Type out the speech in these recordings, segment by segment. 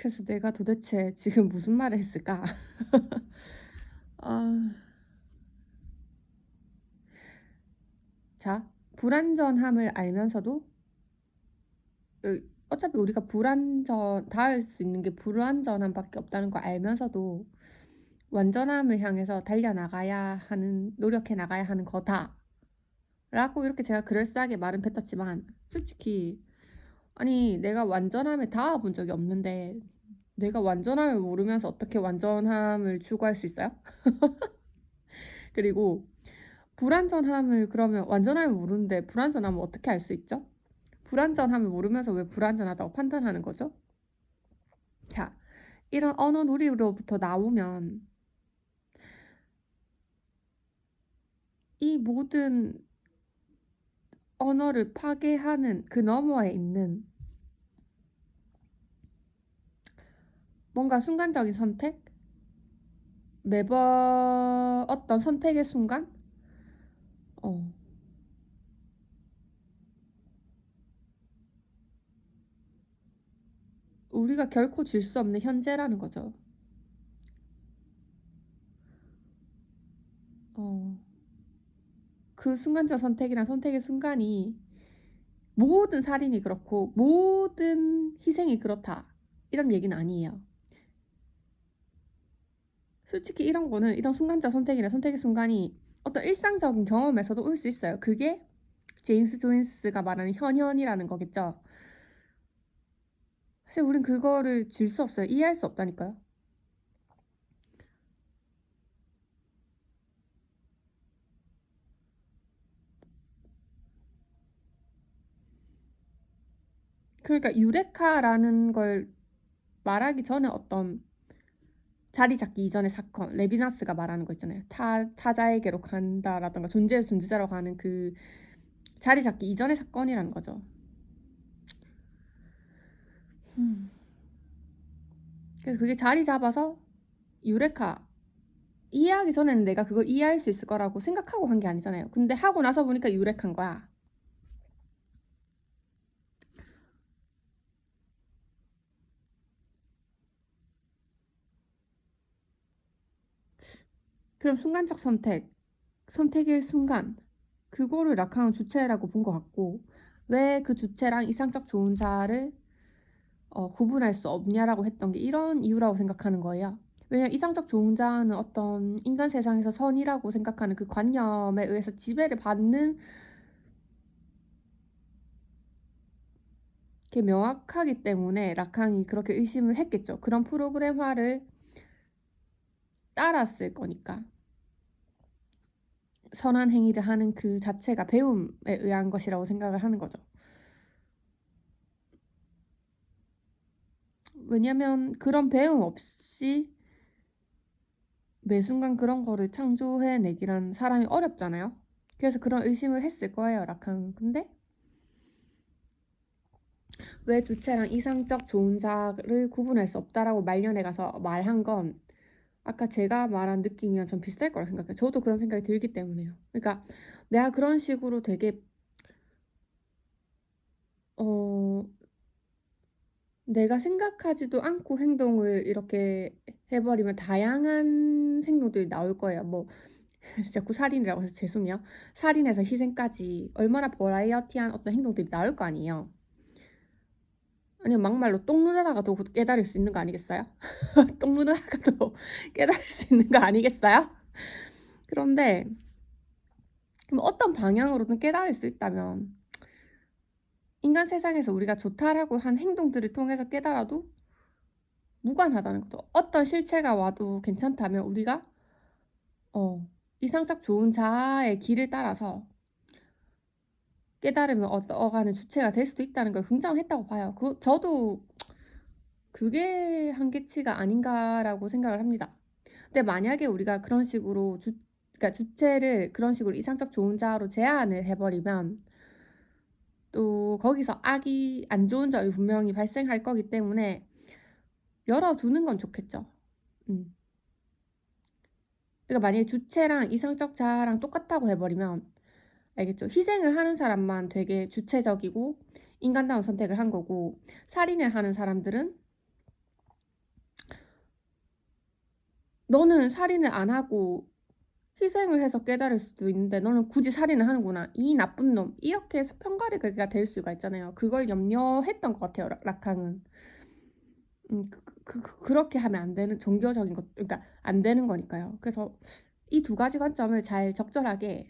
그래서 내가 도대체 지금 무슨 말을 했을까? 아. 자, 불완전함을 알면서도 어차피 우리가 닿을 수 있는 게 불완전함밖에 없다는 걸 알면서도 완전함을 향해서 달려나가야 하는, 노력해 나가야 하는 거다라고 이렇게 제가 그럴싸하게 말은 뱉었지만, 솔직히 아니 내가 완전함에 닿아 본 적이 없는데 내가 완전함을 모르면서 어떻게 완전함을 추구할 수 있어요? 그리고 불완전함을, 그러면 완전함을 모르는데 불완전함을 어떻게 알 수 있죠? 불완전함을 모르면서 왜 불완전하다고 판단하는 거죠? 자, 이런 언어 놀이로부터 나오면 이 모든 언어를 파괴하는 그 너머에 있는 뭔가 순간적인 선택? 매번 어떤 선택의 순간? 어, 우리가 결코 줄 수 없는 현재라는 거죠. 어, 그 순간적 선택이란 선택의 순간이 모든 살인이 그렇고 모든 희생이 그렇다, 이런 얘기는 아니에요. 솔직히 이런 거는, 이런 순간적 선택이나 선택의 순간이 어떤 일상적인 경험에서도 올 수 있어요. 그게 제임스 조인스가 말하는 현현이라는 거겠죠. 사실 우린 그거를 줄 수 없어요. 이해할 수 없다니까요. 그러니까 유레카라는 걸 말하기 전에 어떤 자리 잡기 이전의 사건, 레비나스가 말하는 거 있잖아요. 타자에게로 간다라던가 존재에서 존재자로 가는 그 자리 잡기 이전의 사건이라는 거죠. 그래서 그게 자리 잡아서 유레카, 이해하기 전에는 내가 그걸 이해할 수 있을 거라고 생각하고 한 게 아니잖아요. 근데 하고 나서 보니까 유레카인 거야. 그럼 순간적 선택의 순간, 그거를 라캉은 주체라고 본 것 같고, 왜 그 주체랑 이상적 좋은 자를 구분할 수 없냐라고 했던 게 이런 이유라고 생각하는 거예요. 왜냐면 이상적 좋은 자는 어떤 인간 세상에서 선이라고 생각하는 그 관념에 의해서 지배를 받는 게 명확하기 때문에 라캉이 그렇게 의심을 했겠죠. 그런 프로그램화를 따랐을 거니까. 선한 행위를 하는 그 자체가 배움에 의한 것이라고 생각을 하는 거죠. 왜냐면 그런 배움 없이 매 순간 그런 거를 창조해내기란 사람이 어렵잖아요. 그래서 그런 의심을 했을 거예요, 라칸은. 근데 왜 주체랑 이상적 좋은 자를 구분할 수 없다라고 말년에 가서 말한 건 아까 제가 말한 느낌이랑 전 비슷할 거라 생각해요. 저도 그런 생각이 들기 때문에요. 그러니까 내가 그런 식으로 되게 어 내가 생각하지도 않고 행동을 이렇게 해버리면 다양한 행동들이 나올 거예요. 뭐 자꾸 살인이라고 해서 죄송해요. 살인에서 희생까지 얼마나 버라이어티한 어떤 행동들이 나올 거 아니에요. 아니면 막말로 똥 누나다가도 깨달을 수 있는 거 아니겠어요? 똥 누나다가도 깨달을 수 있는 거 아니겠어요? 그런데 그럼 어떤 방향으로든 깨달을 수 있다면 인간 세상에서 우리가 좋다라고 한 행동들을 통해서 깨달아도 무관하다는 것도, 어떤 실체가 와도 괜찮다면 우리가 이상적 좋은 자아의 길을 따라서 깨달음을 얻어가는 주체가 될 수도 있다는 걸 긍정했다고 봐요. 저도 그게 한계치가 아닌가라고 생각을 합니다. 근데 만약에 우리가 그런 식으로 그러니까 주체를 그런 식으로 이상적 좋은 자아로 제한을 해버리면 또 거기서 악이, 안 좋은 점이 분명히 발생할 거기 때문에 열어두는 건 좋겠죠. 음. 그러니까 만약에 주체랑 이상적 자아랑 똑같다고 해버리면, 알겠죠? 희생을 하는 사람만 되게 주체적이고 인간다운 선택을 한 거고, 살인을 하는 사람들은 너는 살인을 안 하고 희생을 해서 깨달을 수도 있는데 너는 굳이 살인을 하는구나. 이 나쁜 놈. 이렇게 해서 편가르기가 될 수가 있잖아요. 그걸 염려했던 것 같아요, 락항은. 그렇게 하면 안 되는 종교적인 것, 그러니까 안 되는 거니까요. 그래서 이 두 가지 관점을 잘 적절하게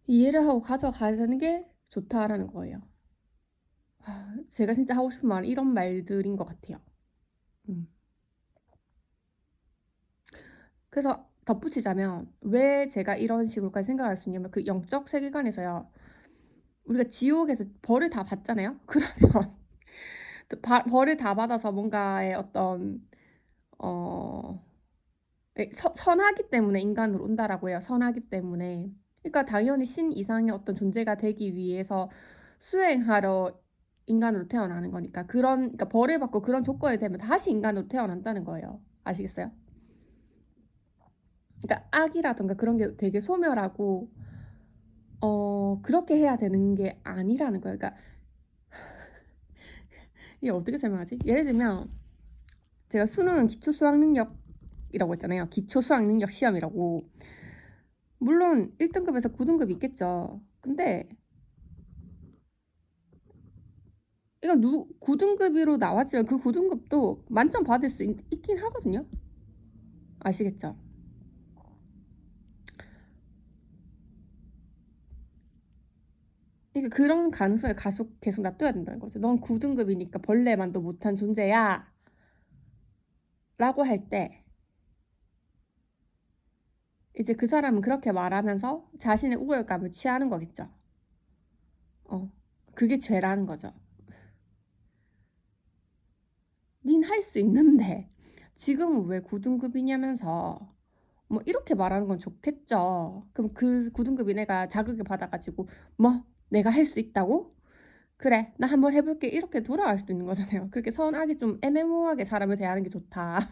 이해를 하고 가져가야 되는 게 좋다라는 거예요. 제가 진짜 하고 싶은 말은 이런 말들인 것 같아요. 그래서 덧붙이자면 왜 제가 이런 식으로까지 생각할 수 있냐면 그 영적 세계관에서요. 우리가 지옥에서 벌을 다 받잖아요. 그러면 벌을 다 받아서 뭔가의 어떤 어 선하기 때문에 인간으로 온다라고 해요. 선하기 때문에. 그러니까 당연히 신 이상의 어떤 존재가 되기 위해서 수행하러 인간으로 태어나는 거니까 그러니까 벌을 받고 그런 조건이 되면 다시 인간으로 태어난다는 거예요. 아시겠어요? 그러니까 악이라던가 그런 게 되게 소멸하고 그렇게 해야 되는 게 아니라는 거예요. 그러니까 이게 어떻게 설명하지? 예를 들면 제가 수능은 기초 수학 능력이라고 했잖아요. 기초 수학 능력 시험이라고. 물론 1등급에서 9등급이 있겠죠. 근데 이건 9등급으로 나왔지만 그 9등급도 만점 받을 수 있긴 하거든요. 아시겠죠? 그러니까 그런 가능성을 계속 놔둬야 된다는 거죠. 넌 9등급이니까 벌레만도 못한 존재야 라고 할 때 이제 그 사람은 그렇게 말하면서 자신의 우월감을 취하는 거겠죠. 그게 죄라는 거죠. 닌 할 수 있는데 지금은 왜 9등급이냐면서 뭐 이렇게 말하는 건 좋겠죠. 그럼 그 9등급이 내가 자극을 받아가지고 뭐 내가 할 수 있다고? 그래 나 한번 해볼게 이렇게 돌아갈 수도 있는 거잖아요. 그렇게 선하게 좀 애매모호하게 사람을 대하는 게 좋다.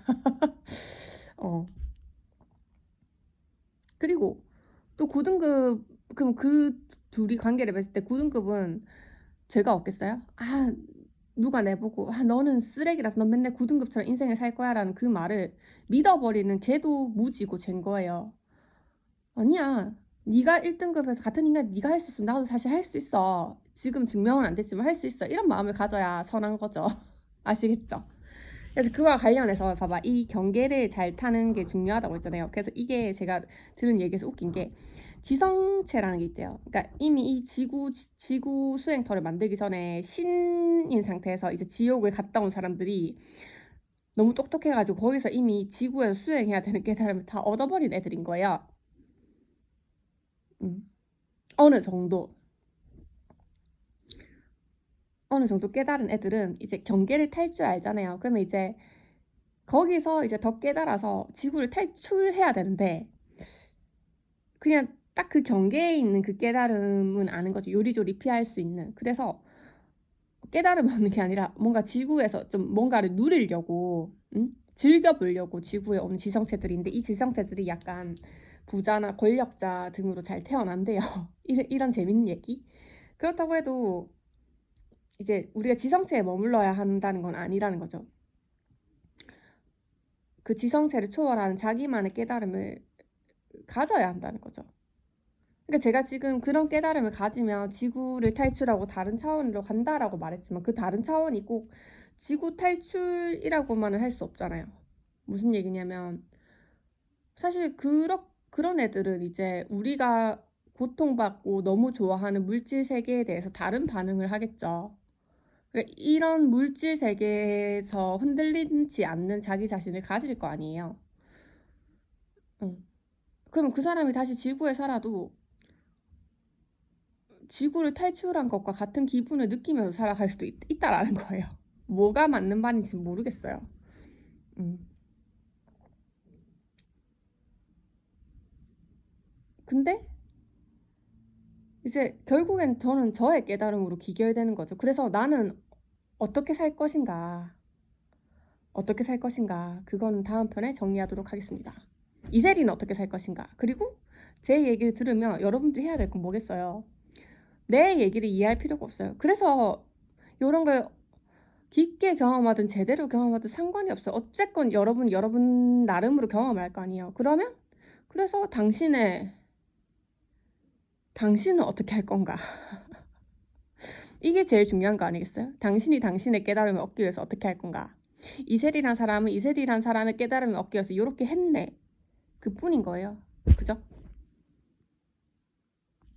그리고 또 9등급 그럼 그 둘이 관계를 맺을 때 9등급은 죄가 없겠어요? 누가 내보고 너는 쓰레기라서 넌 맨날 9등급처럼 인생을 살 거야 라는 그 말을 믿어버리는 걔도 무지고 죄인 거예요. 아니야. 네가 1등급에서 같은 인간 네가 할 수 있으면 나도 사실 할 수 있어. 지금 증명은 안 됐지만 할 수 있어. 이런 마음을 가져야 선한 거죠. 아시겠죠? 그래서 그와 관련해서 봐봐. 이 경계를 잘 타는 게 중요하다고 했잖아요. 그래서 이게 제가 들은 얘기에서 웃긴 게 지성체라는 게 있대요. 그러니까 이미 이 지구 수행터를 만들기 전에 신인 상태에서 이제 지옥을 갔다 온 사람들이 너무 똑똑해가지고 거기서 이미 지구에서 수행해야 되는 깨달음을 다 얻어버린 애들인 거예요. 어느 정도 깨달은 애들은 이제 경계를 탈 줄 알잖아요. 그러면 이제 거기서 이제 더 깨달아서 지구를 탈출해야 되는데 그냥 딱 그 경계에 있는 그 깨달음은 아는 거죠. 요리조리 피할 수 있는. 그래서 깨달음 얻는 게 아니라 뭔가 지구에서 좀 뭔가를 누리려고 즐겨보려고 지구에 오는 지성체들인데 이 지성체들이 약간 부자나 권력자 등으로 잘 태어난대요. 이런 재밌는 얘기. 그렇다고 해도 이제 우리가 지성체에 머물러야 한다는 건 아니라는 거죠. 그 지성체를 초월하는 자기만의 깨달음을 가져야 한다는 거죠. 그러니까 제가 지금 그런 깨달음을 가지면 지구를 탈출하고 다른 차원으로 간다라고 말했지만 그 다른 차원이 꼭 지구 탈출이라고만은 할 수 없잖아요. 무슨 얘기냐면 사실 그런 애들은 이제 우리가 고통받고 너무 좋아하는 물질 세계에 대해서 다른 반응을 하겠죠. 그러니까 이런 물질 세계에서 흔들리지 않는 자기 자신을 가질 거 아니에요. 그럼 그 사람이 다시 지구에 살아도 지구를 탈출한 것과 같은 기분을 느끼면서 살아갈 수도 있다라는 거예요. 뭐가 맞는 말인지 모르겠어요. 근데 이제 결국엔 저는 저의 깨달음으로 기결되는 거죠. 그래서 나는 어떻게 살 것인가, 그건 다음 편에 정리하도록 하겠습니다. 이세리는 어떻게 살 것인가. 그리고 제 얘기를 들으면 여러분들이 해야 될 건 뭐겠어요? 내 얘기를 이해할 필요가 없어요. 그래서 이런 걸 깊게 경험하든 제대로 경험하든 상관이 없어요. 어쨌건 여러분이 여러분 나름으로 경험할 거 아니에요. 그러면 그래서 당신은 어떻게 할 건가? 이게 제일 중요한 거 아니겠어요? 당신이 당신의 깨달음을 얻기 위해서 어떻게 할 건가? 이세리란 사람은 이세리란 사람의 깨달음을 얻기 위해서 요렇게 했네. 그뿐인 거예요. 그죠?